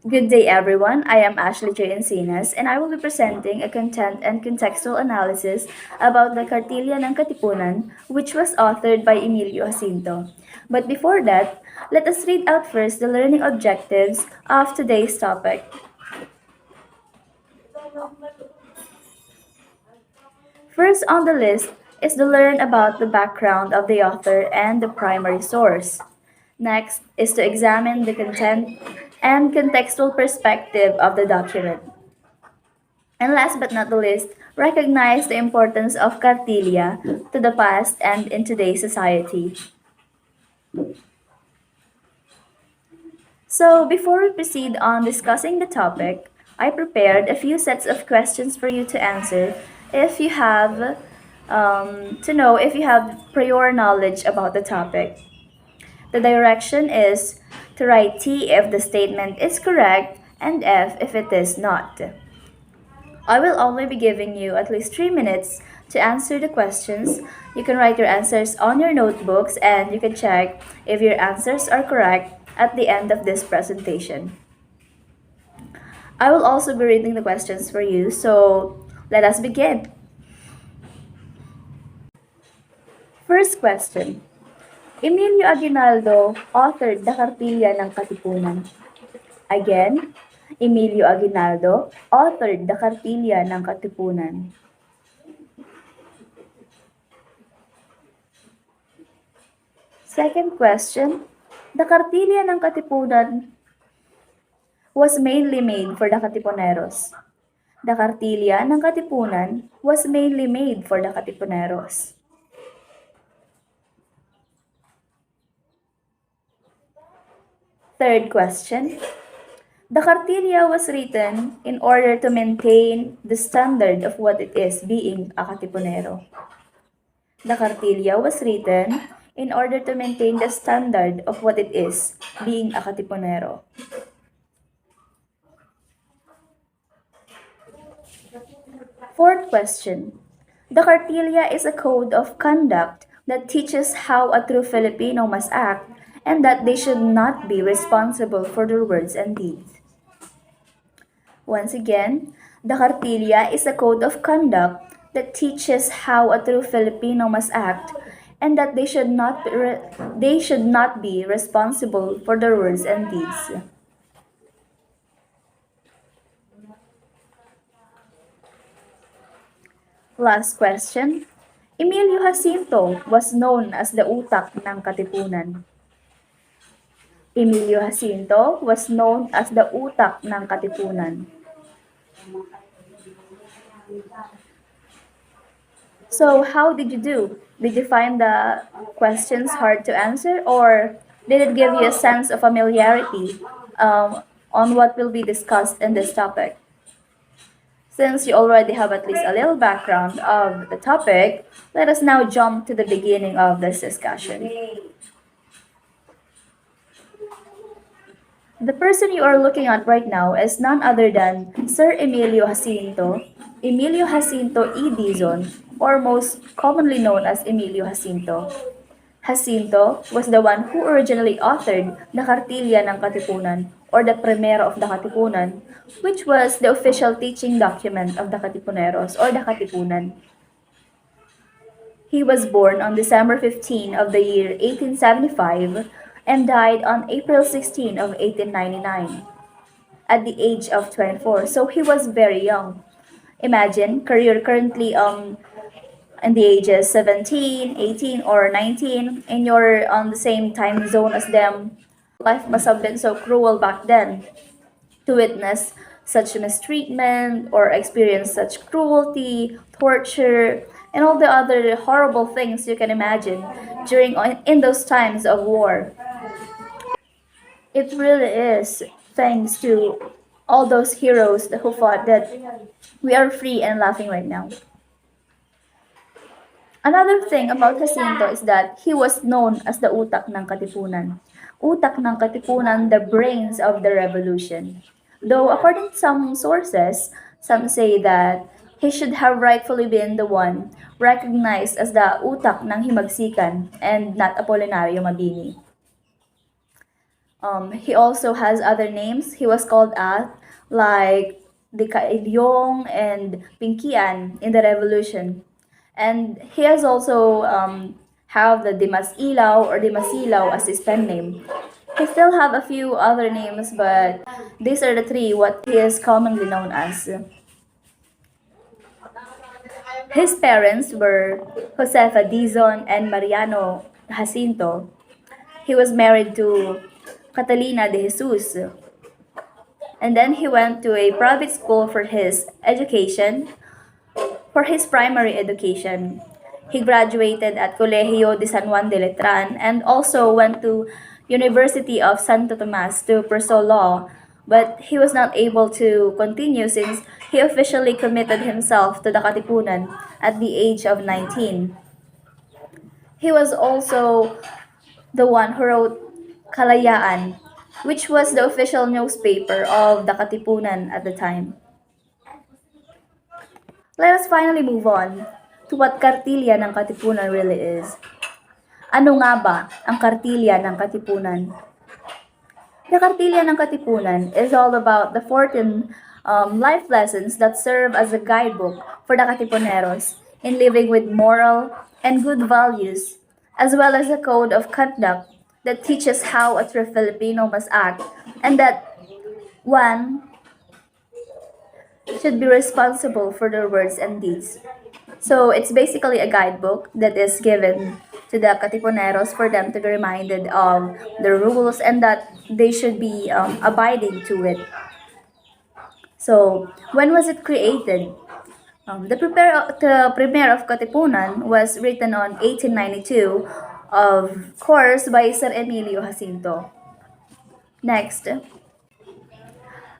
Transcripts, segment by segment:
Good day, everyone. I am Ashley J. Encinas, and I will be presenting a content and contextual analysis about the Kartilya ng Katipunan, which was authored by Emilio Jacinto. But before that, let us read out first the learning objectives of today's topic. First on the list is to learn about the background of the author and the primary source. Next is to examine the content and contextual perspective of the document. And last but not the least, recognize the importance of Kartilya to the past and in today's society. So, before we proceed on discussing the topic, I prepared a few sets of questions for you to answer if you have to know if you have prior knowledge about the topic. The direction is to write T if the statement is correct and F if it is not. I will only be giving you at least 3 minutes to answer the questions. You can write your answers on your notebooks and you can check if your answers are correct at the end of this presentation. I will also be reading the questions for you, so let us begin. First question. Emilio Aguinaldo authored the Kartilya ng Katipunan. Again, Emilio Aguinaldo authored the Kartilya ng Katipunan. Second question, the Kartilya ng Katipunan was mainly made for the Katipuneros. The Kartilya ng Katipunan was mainly made for the Katipuneros. Third question, the Kartilya was written in order to maintain the standard of what it is being a Katipunero. The Kartilya was written in order to maintain the standard of what it is being a Katipunero. Fourth question. The Kartilya is a code of conduct that teaches how a true Filipino must act and that they should not be responsible for their words and deeds. Once again, the Kartilya is a code of conduct that teaches how a true Filipino must act and that they should not be responsible for their words and deeds. Last question. Emilio Jacinto was known as the utak ng Katipunan. Emilio Jacinto was known as the utak ng Katipunan. So, how did you do? Did you find the questions hard to answer, or did it give you a sense of familiarity on what will be discussed in this topic? Since you already have at least a little background of the topic, let us now jump to the beginning of this discussion. The person you are looking at right now is none other than Sir Emilio Jacinto E. Dizon, or most commonly known as Emilio Jacinto. Jacinto was the one who originally authored the Kartilya ng Katipunan, or the Primero of the Katipunan, which was the official teaching document of the Katipuneros, or the Katipunan. He was born on December 15 of the year 1875 and died on April 16 of 1899 at the age of 24. So he was very young. Imagine, career currently in the ages 17, 18, or 19, and you're on the same time zone as them. Life must have been so cruel back then to witness such mistreatment or experience such cruelty, torture, and all the other horrible things you can imagine in those times of war. It really is thanks to all those heroes who fought that we are free and laughing right now. Another thing about Jacinto is that he was known as the utak ng Katipunan. Utak ng Katipunan, the brains of the revolution. Though according to some sources, some say that he should have rightfully been the one recognized as the utak ng himagsikan and not Apolinario Mabini. He also has other names. He was called at like the Kailyong and Pinkian in the revolution. And he has also have the Dimas Ilaw or Dimasilaw as his pen name. He still have a few other names, but these are the three what he is commonly known as. His parents were Josefa Dizon and Mariano Jacinto. He was married to Catalina de Jesus. And then he went to a private school for his primary education. He graduated at Colegio de San Juan de Letran and also went to University of Santo Tomas to pursue law, but he was not able to continue since he officially committed himself to the Katipunan at the age of 19. He was also the one who wrote Kalayaan, which was the official newspaper of the Katipunan at the time. Let us finally move on to what Kartilya ng Katipunan really is. Ano nga ba ang Kartilya ng Katipunan? The Kartilya ng Katipunan is all about the 14 life lessons that serve as a guidebook for the Katipuneros in living with moral and good values, as well as a code of conduct that teaches how a true Filipino must act and that one should be responsible for their words and deeds. So it's basically a guidebook that is given to the Katipuneros for them to be reminded of the rules and that they should be abiding to it. So when was it created? The Premier of Katipunan was written on 1892, of course, by Sir Emilio Jacinto. Next,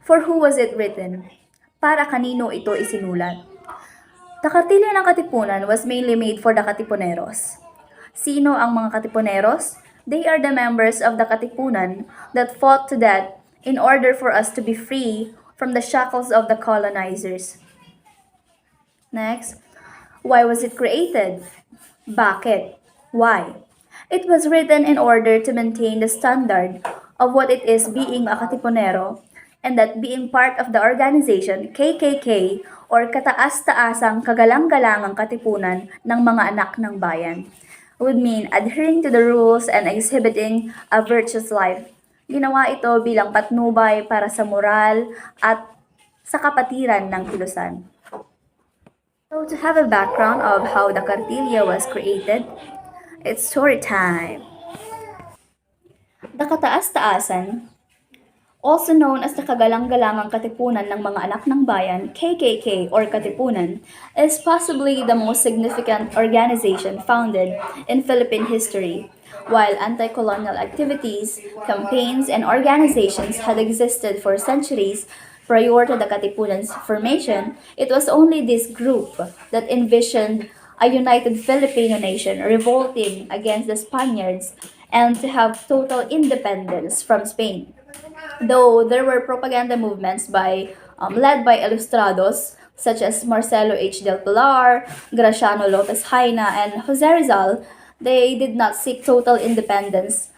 for who was it written? Para kanino ito isinulat? The Kartilya ng Katipunan was mainly made for the Katipuneros. Sino ang mga Katipuneros? They are the members of the Katipunan that fought to death in order for us to be free from the shackles of the colonizers. Next, why was it created? Bakit? Why? It was written in order to maintain the standard of what it is being a Katipunero and that being part of the organization KKK or Kataas-Taasang Kagalang-Galangang Katipunan ng mga anak ng bayan would mean adhering to the rules and exhibiting a virtuous life. Ginawa ito bilang patnubay para sa moral at sa kapatiran ng kilusan. So to have a background of how the Kartilya was created, it's story time. The Kataas-Taasan, also known as the Kagalang-Galangang Katipunan ng mga anak ng bayan, KKK or Katipunan, is possibly the most significant organization founded in Philippine history. While anti-colonial activities, campaigns, and organizations had existed for centuries prior to the Katipunan's formation, it was only this group that envisioned a united Filipino nation revolting against the Spaniards and to have total independence from Spain. Though there were propaganda movements led by ilustrados such as Marcelo H. del Pilar, Graciano Lopez Haina, and Jose Rizal, they did not seek total independence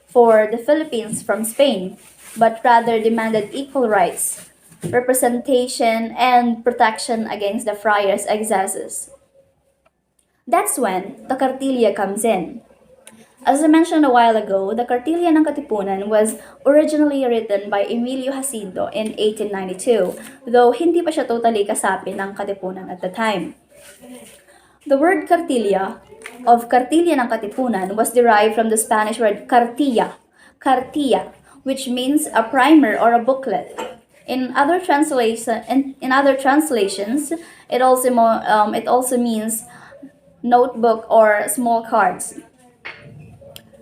for the Philippines from Spain, but rather demanded equal rights, representation, and protection against the friars' excesses. That's when the Kartilya comes in. As I mentioned a while ago, the Kartilya ng Katipunan was originally written by Emilio Jacinto in 1892, though hindi pa siya totally kasapi ng Katipunan at the time. The word Kartilya of Kartilya ng Katipunan was derived from the Spanish word cartilla, which means a primer or a booklet. In other translations, it also means notebook or small cards.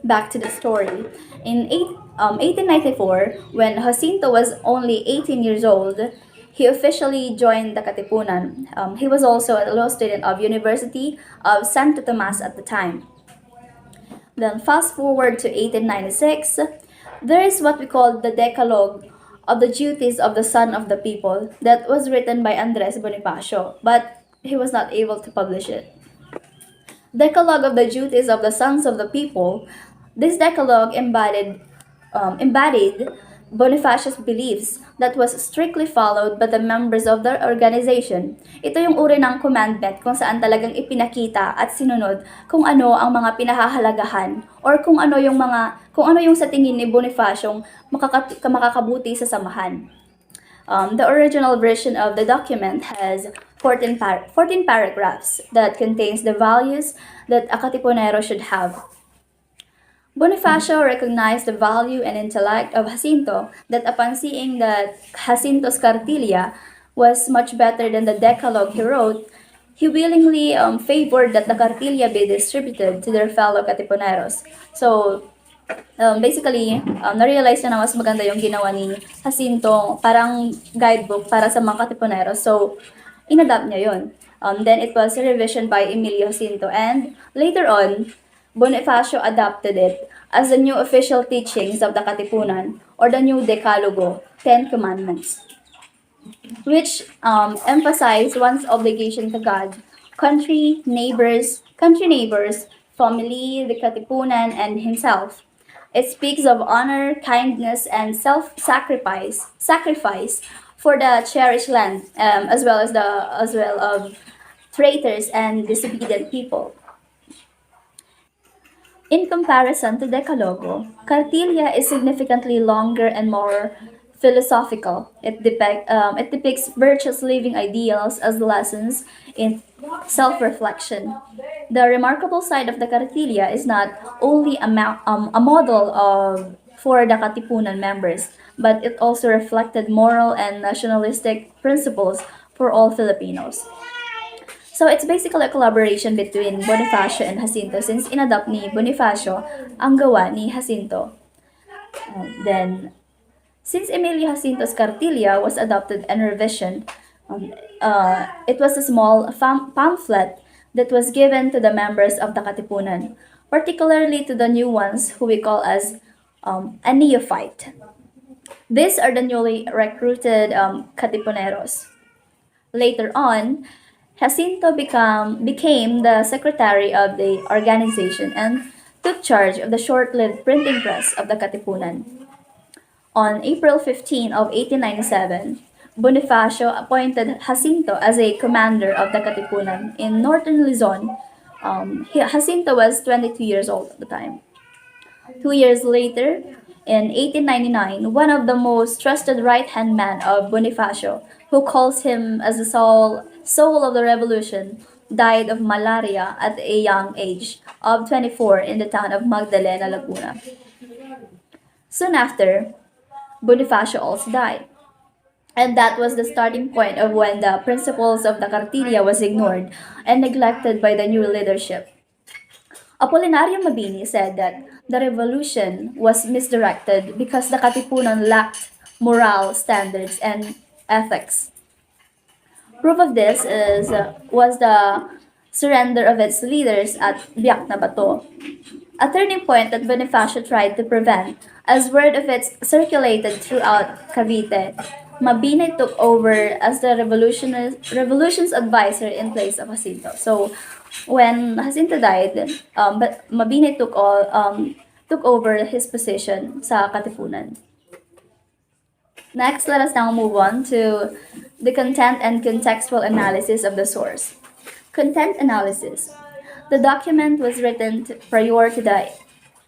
Back to the story. In 1894, when Jacinto was only 18 years old, he officially joined the Katipunan. He was also a law student of University of Santo Tomas at the time. Then fast forward to 1896, there is what we call the Decalogue of the Duties of the Son of the People that was written by Andres Bonifacio, but he was not able to publish it. Decalogue of the Duties of the Sons of the People. This Decalogue embodied embodied Bonifacio's beliefs that was strictly followed by the members of the organization. Ito yung uri ng commandment kung saan talagang ipinakita at sinunod kung ano ang mga pinahahalagahan or kung ano yung sa tingin ni Bonifacio makakabuti sa samahan. The original version of the document has 14 paragraphs that contains the values that a Katipunero should have. Bonifacio recognized the value and intellect of Jacinto that upon seeing that Jacinto's Kartilya was much better than the Decalogue he wrote, he willingly favored that the Kartilya be distributed to their fellow Katipuneros. So, basically, na-realize na mas maganda yung ginawa ni Jacinto, parang guidebook para sa mga Katipuneros. So, inadapt niya yun. Then it was a revision by Emilio Jacinto, and later on, Bonifacio adopted it as the new official teachings of the Katipunan, or the new Decalogo, 10 Commandments, which emphasize one's obligation to God, country neighbors, family, the Katipunan, and himself. It speaks of honor, kindness, and sacrifice for the cherished land, as well of traitors and disobedient people. In comparison to Decalogo, Kartilya is significantly longer and more philosophical. It depicts virtuous living ideals as lessons in self-reflection. The remarkable side of the Kartilya is not only a model for the Katipunan members, but it also reflected moral and nationalistic principles for all Filipinos. So it's basically a collaboration between Bonifacio and Jacinto since inadopt ni Bonifacio ang gawa ni Jacinto. Then, since Emilio Jacinto's Cartilla was adopted and revisioned, it was a small pamphlet that was given to the members of the Katipunan, particularly to the new ones who we call as a neophyte. These are the newly recruited Katipuneros. Later on, Jacinto became the secretary of the organization and took charge of the short-lived printing press of the Katipunan. On April 15 of 1897, Bonifacio appointed Jacinto as a commander of the Katipunan in northern Luzon. Jacinto was 22 years old at the time. 2 years later, in 1899, one of the most trusted right-hand man of Bonifacio, who calls him as the soul of the revolution, died of malaria at a young age of 24 in the town of Magdalena, Laguna. Soon after, Bonifacio also died. And that was the starting point of when the principles of the Cartilla was ignored and neglected by the new leadership. Apolinario Mabini said that the revolution was misdirected because the Katipunan lacked moral standards and ethics. Proof of this was the surrender of its leaders at Biak na Bato, a turning point that Bonifacio tried to prevent. As word of it circulated throughout Cavite, Mabini took over as the revolution's advisor in place of Jacinto. So, when Jacinto died, but Mabini took over his position sa Katipunan. Next, let us now move on to the content and contextual analysis of the source. Content analysis. The document was written prior to the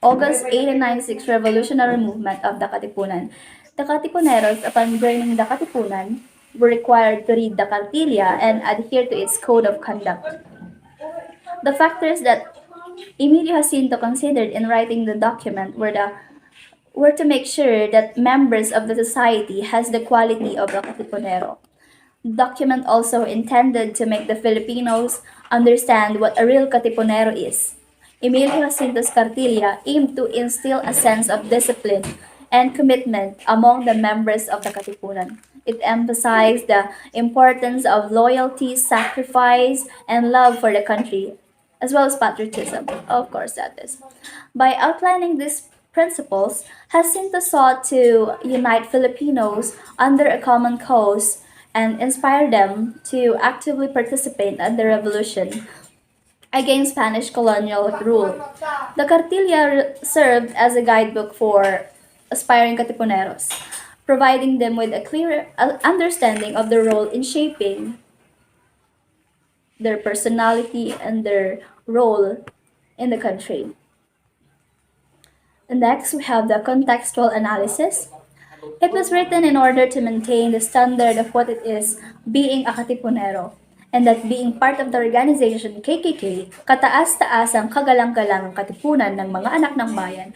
August 1896 revolutionary movement of the Katipunan. The Katipuneros, upon joining the Katipunan, were required to read the Cartilla and adhere to its code of conduct. The factors that Emilio Jacinto considered in writing the document were to make sure that members of the society has the quality of a Katipunero. The document also intended to make the Filipinos understand what a real Katipunero is. Emilio Jacinto's Cartilla aimed to instill a sense of discipline and commitment among the members of the Katipunan. It emphasized the importance of loyalty, sacrifice, and love for the country, as well as patriotism. Of course, that is. By outlining these principles, Jacinto sought to unite Filipinos under a common cause and inspire them to actively participate in the revolution against Spanish colonial rule. The Cartilla served as a guidebook for aspiring Katipuneros, providing them with a clear understanding of their role in shaping their personality and their role in the country. And next, we have the contextual analysis. It was written in order to maintain the standard of what it is being a Katipunero, and that being part of the organization KKK, kataas-taasang kagalang-galangang katipunan ng mga anak ng bayan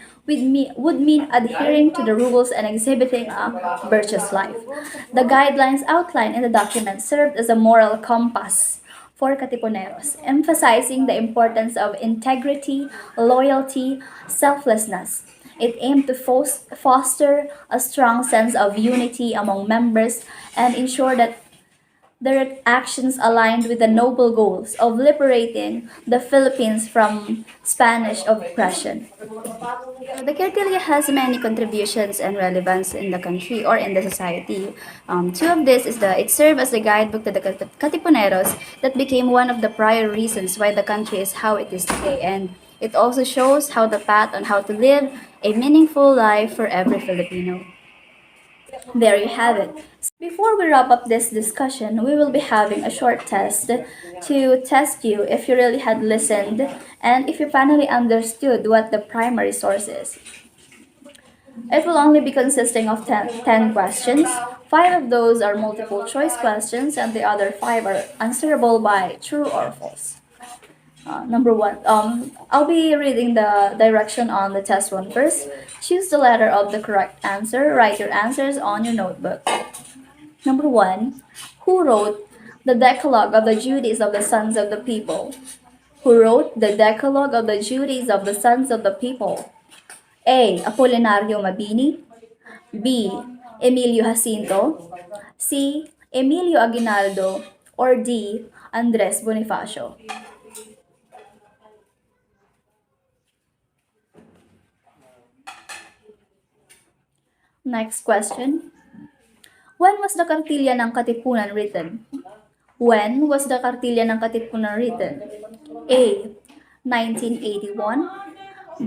would mean adhering to the rules and exhibiting a virtuous life. The guidelines outlined in the document served as a moral compass for Katipuneros, emphasizing the importance of integrity, loyalty, selflessness. It aimed to foster a strong sense of unity among members and ensure that their actions aligned with the noble goals of liberating the Philippines from Spanish oppression. The Kartilya has many contributions and relevance in the country or in the society. Two of this is that it served as a guidebook to the Katipuneros that became one of the prior reasons why the country is how it is today, and it also shows how the path on how to live a meaningful life for every Filipino. There you have it. Before we wrap up this discussion, we will be having a short test to test you if you really had listened and if you finally understood what the primary source is. It will only be consisting of 10 questions. 5 of those are multiple choice questions and the other 5 are answerable by true or false. Number one, I'll be reading the direction on the test one first. Choose the letter of the correct answer. Write your answers on your notebook. Number one, who wrote the Decalogue of the Duties of the Sons of the People? Who wrote the Decalogue of the Duties of the Sons of the People? A. Apolinario Mabini. B. Emilio Jacinto. C. Emilio Aguinaldo. Or D. Andres Bonifacio. Next question. When was the Kartilya ng Katipunan written? When was the Kartilya ng Katipunan written? A. 1981.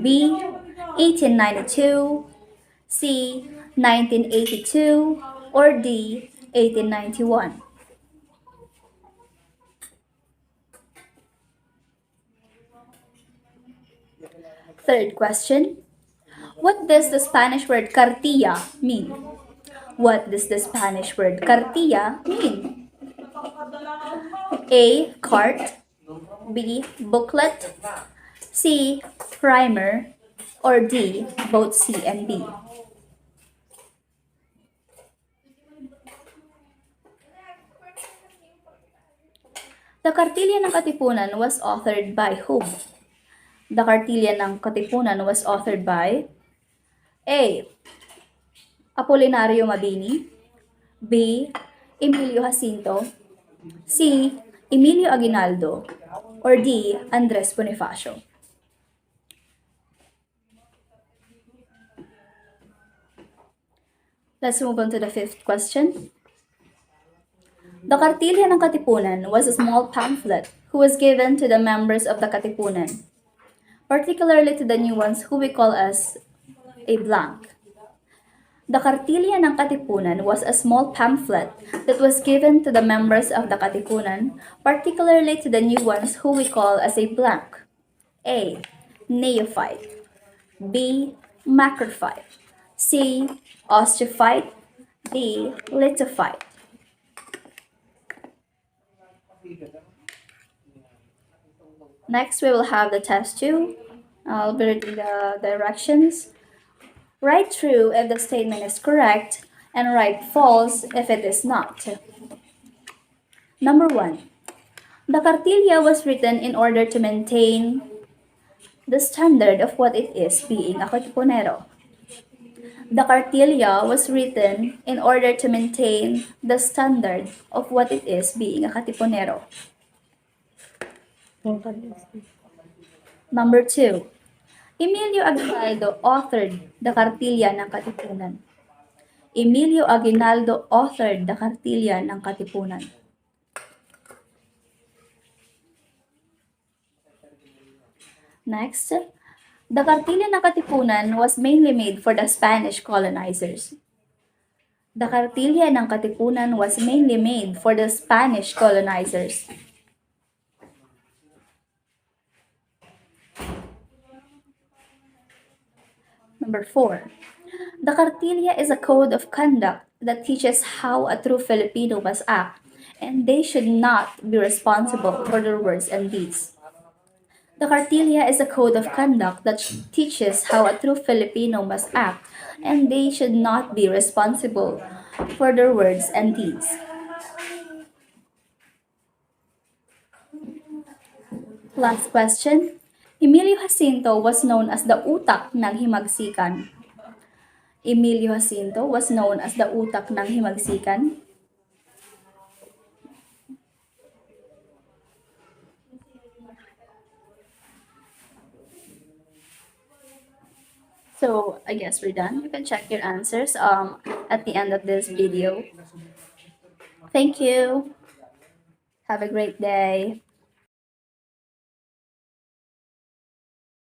B. 1892. C. 1982. Or D. 1891. Third question. What does the Spanish word cartilla mean? What does the Spanish word cartilla mean? A. Cart. B. Booklet. C. Primer. Or D. Both C and D. The Kartilya ng Katipunan was authored by whom? The Kartilya ng Katipunan was authored by A. Apolinario Mabini. B. Emilio Jacinto. C. Emilio Aguinaldo. Or D. Andres Bonifacio. Let's move on to the fifth question. The Kartilya ng Katipunan was a small pamphlet who was given to the members of the Katipunan, particularly to the new ones who we call as a blank. The Kartilya ng Katipunan was a small pamphlet that was given to the members of the Katipunan, particularly to the new ones who we call as a blank. A. Neophyte. B. Macrophyte. C. Osteophyte. D. Lithophyte. Next, we will have the test 2. I'll be reading the directions. Write true if the statement is correct, and write false if it is not. Number 1. The Kartilya was written in order to maintain the standard of what it is being a Katipunero. The Kartilya was written in order to maintain the standard of what it is being a Katipunero. Number 2. Emilio Aguinaldo authored the Kartilya ng Katipunan. Emilio Aguinaldo authored the Kartilya ng Katipunan. Next, The Kartilya ng Katipunan was mainly made for the Spanish colonizers. The Kartilya ng Katipunan was mainly made for the Spanish colonizers. Number 4. The Kartilya is a code of conduct that teaches how a true Filipino must act, and they should not be responsible for their words and deeds. The Kartilya is a code of conduct that teaches how a true Filipino must act, and they should not be responsible for their words and deeds. Last question. Emilio Jacinto was known as the utak ng himagsikan. Emilio Jacinto was known as the utak ng himagsikan. So I guess we're done. You can check your answers at the end of this video. Thank you. Have a great day.